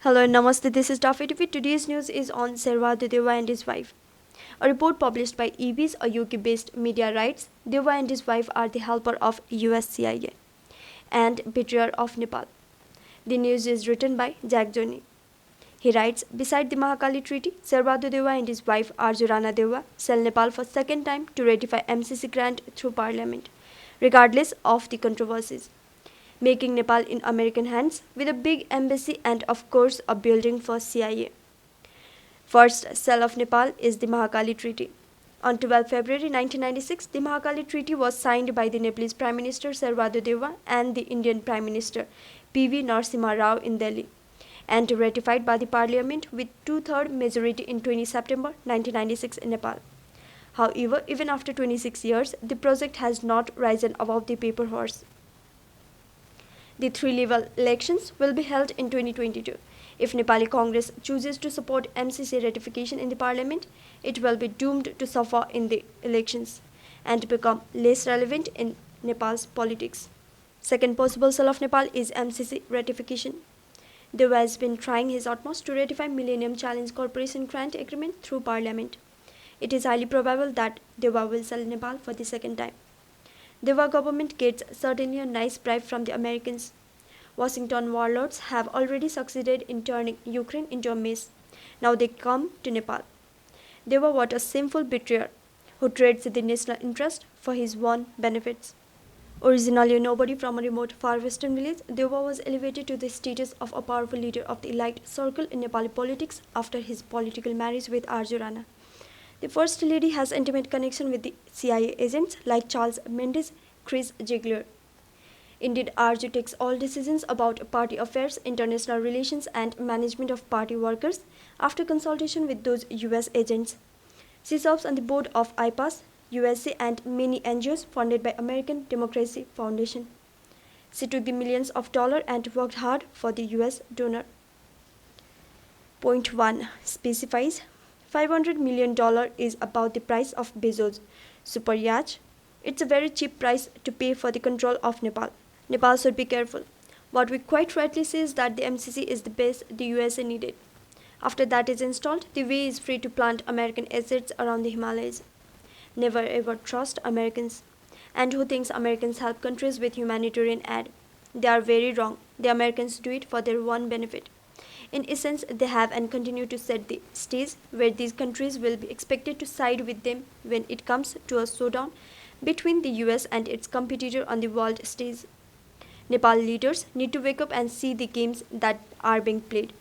Hello and namaste. This is Danfe. Today's news is on Deuba and his wife. A report published by EBS, a UK-based media, writes Deuba and his wife are the helper of US CIA and betrayer of Nepal. The news is written by Jack Joni. He writes, beside the Mahakali Treaty, Deuba and his wife Arjurana Deuba sell Nepal for second time to ratify MCC grant through Parliament, regardless of the controversies, making Nepal in American hands with a big embassy and of course a building for CIA. First cell of Nepal is the Mahakali Treaty. On 12 February 1996, the Mahakali Treaty was signed by the Nepalese Prime Minister Deuba and the Indian Prime Minister P.V. Narasimha Rao in Delhi, and ratified by the Parliament with two-thirds majority in 20 September 1996 in Nepal. However, even after 26 years, the project has not risen above the paper horse. The three-level elections will be held in 2022. If Nepali Congress chooses to support MCC ratification in the parliament, it will be doomed to suffer in the elections and become less relevant in Nepal's politics. Second possible cell of Nepal is MCC ratification. Deuba has been trying his utmost to ratify Millennium Challenge Corporation grant agreement through parliament. It is highly probable that Deuba will sell Nepal for the second time. Deuba government gets certainly a nice bribe from the Americans. Washington warlords have already succeeded in turning Ukraine into a mess. Now they come to Nepal. Deuba was a sinful betrayer who trades the national interest for his own benefits. Originally a nobody from a remote far western village, Deuba was elevated to the status of a powerful leader of the elite circle in Nepali politics after his political marriage with Arjurana. The First Lady has intimate connection with the CIA agents like Charles Mendes, Chris Ziegler. Indeed, Arju takes all decisions about party affairs, international relations, and management of party workers after consultation with those US agents. She serves on the board of IPAS, USA, and many NGOs funded by American Democracy Foundation. She took the millions of dollars and worked hard for the US donor. Point 1 specifies $500 million is about the price of Bezos' super yacht. It's a very cheap price to pay for the control of Nepal. Nepal should be careful. What we quite rightly say is that the MCC is the base the USA needed. After that is installed, the way is free to plant American assets around the Himalayas. Never ever trust Americans. And who thinks Americans help countries with humanitarian aid? They are very wrong. The Americans do it for their own benefit. In essence, they have and continue to set the stage where these countries will be expected to side with them when it comes to a showdown between the US and its competitor on the world stage. Nepal leaders need to wake up and see the games that are being played.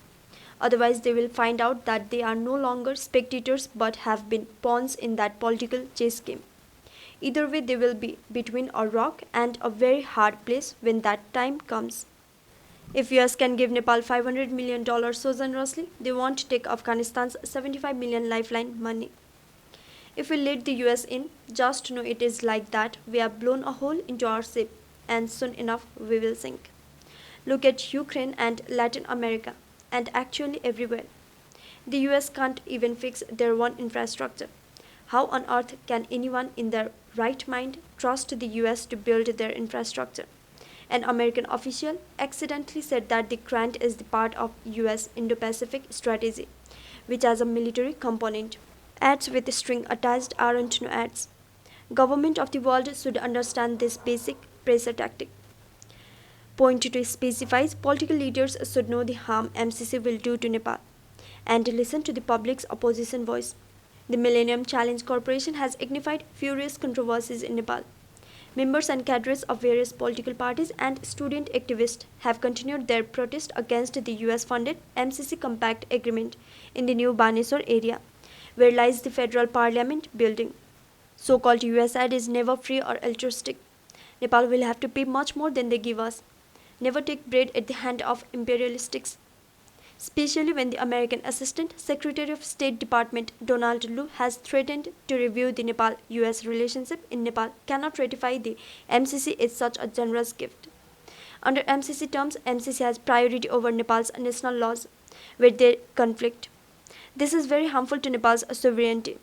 Otherwise, they will find out that they are no longer spectators but have been pawns in that political chess game. Either way, they will be between a rock and a very hard place when that time comes. If US can give Nepal $500 million so generously, they won't take Afghanistan's $75 million lifeline money. If we let the US in, just know it is like that. We have blown a hole into our ship, and soon enough we will sink. Look at Ukraine and Latin America, and actually everywhere. The US can't even fix their own infrastructure. How on earth can anyone in their right mind trust the US to build their infrastructure? An American official accidentally said that the grant is the part of US Indo-Pacific strategy, which has a military component. Ads with a string attached aren't no ads. Government of the world should understand this basic pressure tactic. Point 2 specifies political leaders should know the harm MCC will do to Nepal and listen to the public's opposition voice. The Millennium Challenge Corporation has ignited furious controversies in Nepal. Members and cadres of various political parties and student activists have continued their protest against the US-funded MCC Compact Agreement in the new Baneswar area, where lies the federal parliament building. So-called US aid is never free or altruistic. Nepal will have to pay much more than they give us. Never take bread at the hand of imperialists. Especially when the American Assistant Secretary of State Department Donald Lu has threatened to review the Nepal-US relationship in Nepal cannot ratify the MCC is such a generous gift. Under MCC terms, MCC has priority over Nepal's national laws, where they conflict. This is very harmful to Nepal's sovereignty.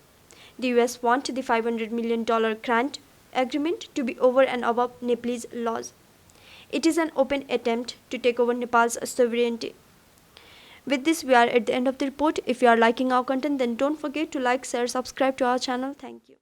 The US want the $500 million grant agreement to be over and above Nepalese laws. It is an open attempt to take over Nepal's sovereignty. With this, we are at the end of the report. If you are liking our content, then don't forget to like, share, subscribe to our channel. Thank you.